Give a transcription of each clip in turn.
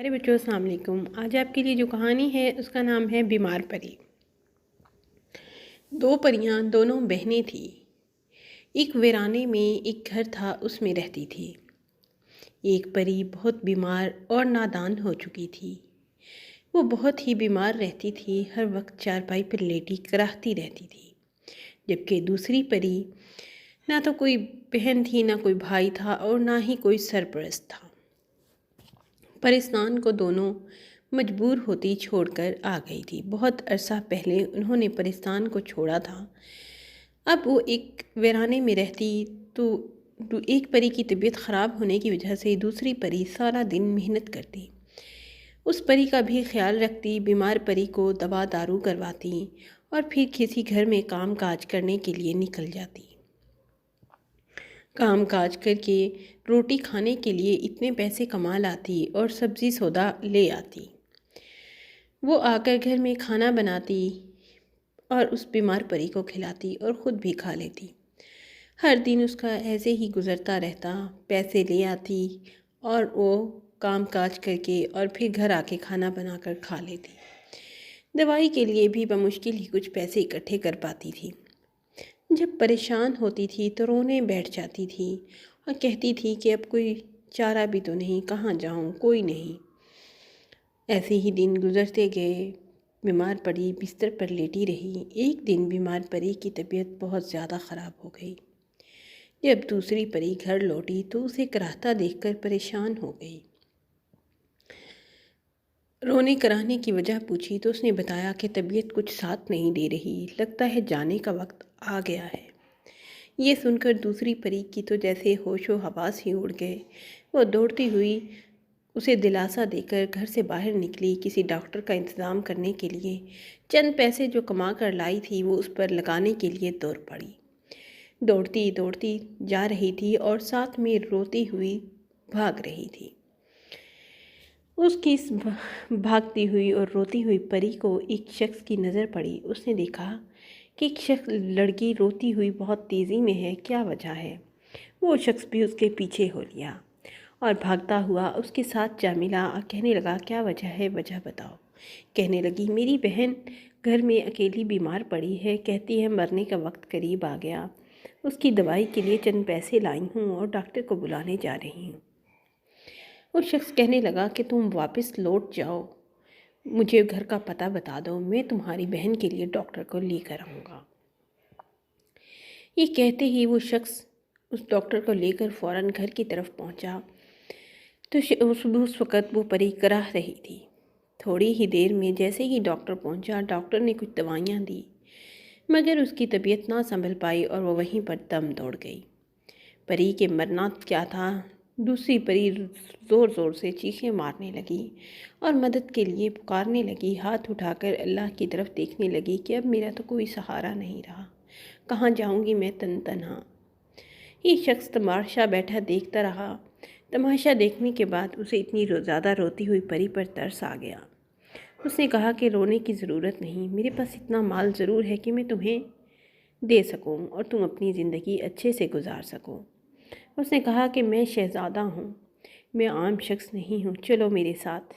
میرے بچوں السلام علیکم۔ آج آپ کے لیے جو کہانی ہے اس کا نام ہے بیمار پری۔ دو پریاں دونوں بہنیں تھیں۔ ایک ویرانے میں ایک گھر تھا، اس میں رہتی تھی۔ ایک پری بہت بیمار اور نادان ہو چکی تھی۔ وہ بہت ہی بیمار رہتی تھی، ہر وقت چارپائی پر لیٹی کراہتی رہتی تھی۔ جبکہ دوسری پری نہ تو کوئی بہن تھی، نہ کوئی بھائی تھا اور نہ ہی کوئی سرپرست تھا۔ پرستان کو دونوں مجبور ہوتی چھوڑ کر آ گئی تھی۔ بہت عرصہ پہلے انہوں نے پرستان کو چھوڑا تھا۔ اب وہ ایک ویرانے میں رہتی تو ایک پری کی طبیعت خراب ہونے کی وجہ سے دوسری پری سارا دن محنت کرتی، اس پری کا بھی خیال رکھتی، بیمار پری کو دوا دارو کرواتی اور پھر کسی گھر میں کام کاج کرنے کے لیے نکل جاتی۔ کام کاج کر کے روٹی کھانے کے لیے اتنے پیسے کما لاتی اور سبزی سودا لے آتی۔ وہ آ کر گھر میں کھانا بناتی اور اس بیمار پری کو کھلاتی اور خود بھی کھا لیتی۔ ہر دن اس کا ایسے ہی گزرتا رہتا، پیسے لے آتی اور وہ کام کاج کر کے اور پھر گھر آ کے کھانا بنا کر کھا لیتی۔ دوائی کے لیے بھی بمشکل ہی کچھ پیسے اکٹھے کر پاتی تھی۔ جب پریشان ہوتی تھی تو رونے بیٹھ جاتی تھی اور کہتی تھی کہ اب کوئی چارہ بھی تو نہیں، کہاں جاؤں، کوئی نہیں۔ ایسے ہی دن گزرتے گئے، بیمار پری بستر پر لیٹی رہی۔ ایک دن بیمار پری کی طبیعت بہت زیادہ خراب ہو گئی۔ جب دوسری پری گھر لوٹی تو اسے کراہتا دیکھ کر پریشان ہو گئی۔ رونے کراہنے کی وجہ پوچھی تو اس نے بتایا کہ طبیعت کچھ ساتھ نہیں دے رہی، لگتا ہے جانے کا وقت آ گیا ہے۔ یہ سن کر دوسری پری کی تو جیسے ہوش و حواس ہی اڑ گئے۔ وہ دوڑتی ہوئی اسے دلاسا دے کر گھر سے باہر نکلی، کسی ڈاکٹر کا انتظام کرنے کے لیے۔ چند پیسے جو کما کر لائی تھی وہ اس پر لگانے کے لیے دوڑ پڑی۔ دوڑتی دوڑتی جا رہی تھی اور ساتھ میں روتی ہوئی بھاگ رہی تھی۔ اس کی بھاگتی ہوئی اور روتی ہوئی پری کو ایک شخص کی نظر پڑی۔ اس نے دیکھا کہ ایک شخص لڑکی روتی ہوئی بہت تیزی میں ہے، کیا وجہ ہے؟ وہ شخص بھی اس کے پیچھے ہو لیا اور بھاگتا ہوا اس کے ساتھ جا ملا اور کہنے لگا، کیا وجہ ہے، وجہ بتاؤ۔ کہنے لگی، میری بہن گھر میں اکیلی بیمار پڑی ہے، کہتی ہے مرنے کا وقت قریب آ گیا، اس کی دوائی کے لیے چند پیسے لائی ہوں اور ڈاکٹر کو بلانے جا رہی ہوں۔ وہ شخص کہنے لگا کہ تم واپس لوٹ جاؤ، مجھے گھر کا پتہ بتا دو، میں تمہاری بہن کے لیے ڈاکٹر کو لے کر آؤں گا۔ یہ کہتے ہی وہ شخص اس ڈاکٹر کو لے کر فوراً گھر کی طرف پہنچا تو اس وقت وہ پری کراہ رہی تھی۔ تھوڑی ہی دیر میں جیسے ہی ڈاکٹر پہنچا، ڈاکٹر نے کچھ دوائیاں دی، مگر اس کی طبیعت نہ سنبھل پائی اور وہ وہیں پر دم توڑ گئی۔ پری کے مرنا کیا تھا، دوسری پری زور زور سے چیخیں مارنے لگی اور مدد کے لیے پکارنے لگی، ہاتھ اٹھا کر اللہ کی طرف دیکھنے لگی کہ اب میرا تو کوئی سہارا نہیں رہا، کہاں جاؤں گی میں تنہا۔ یہ شخص تماشا بیٹھا دیکھتا رہا۔ تماشا دیکھنے کے بعد اسے اتنی زیادہ روتی ہوئی پری پر ترس آ گیا۔ اس نے کہا کہ رونے کی ضرورت نہیں، میرے پاس اتنا مال ضرور ہے کہ میں تمہیں دے سکوں اور تم اپنی زندگی اچھے سے گزار سکو۔ اس نے کہا کہ میں شہزادہ ہوں، میں عام شخص نہیں ہوں، چلو میرے ساتھ۔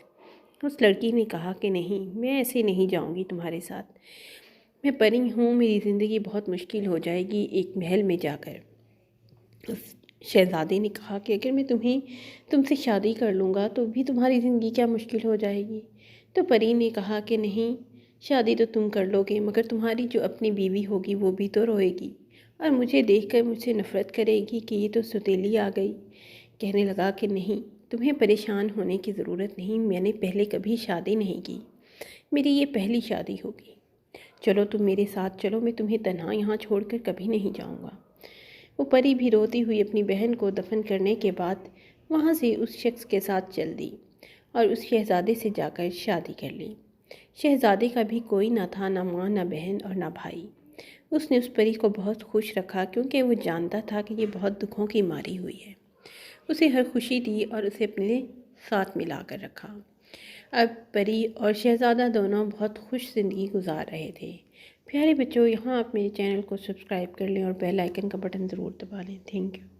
اس لڑکی نے کہا کہ نہیں، میں ایسے نہیں جاؤں گی تمہارے ساتھ، میں پری ہوں، میری زندگی بہت مشکل ہو جائے گی ایک محل میں جا کر۔ اس شہزادے نے کہا کہ اگر میں تم سے شادی کر لوں گا تو بھی تمہاری زندگی کیا مشکل ہو جائے گی؟ تو پری نے کہا کہ نہیں، شادی تو تم کر لو گے، مگر تمہاری جو اپنی بیوی ہوگی وہ بھی تو روئے گی اور مجھے دیکھ کر مجھ سے نفرت کرے گی کہ یہ تو سوتیلی آ گئی۔ کہنے لگا کہ نہیں، تمہیں پریشان ہونے کی ضرورت نہیں، میں نے پہلے کبھی شادی نہیں کی، میری یہ پہلی شادی ہوگی، چلو تم میرے ساتھ چلو، میں تمہیں تنہا یہاں چھوڑ کر کبھی نہیں جاؤں گا۔ وہ پری بھی روتی ہوئی اپنی بہن کو دفن کرنے کے بعد وہاں سے اس شخص کے ساتھ چل دی اور اس شہزادے سے جا کر شادی کر لی۔ شہزادے کا بھی کوئی نہ تھا، نہ ماں، نہ بہن اور نہ بھائی۔ اس نے اس پری کو بہت خوش رکھا کیونکہ وہ جانتا تھا کہ یہ بہت دکھوں کی ماری ہوئی ہے۔ اسے ہر خوشی دی اور اسے اپنے ساتھ ملا کر رکھا۔ اب پری اور شہزادہ دونوں بہت خوش زندگی گزار رہے تھے۔ پیارے بچوں، یہاں آپ میرے چینل کو سبسکرائب کر لیں اور بیل آئیکن کا بٹن ضرور دبا لیں۔ Thank you.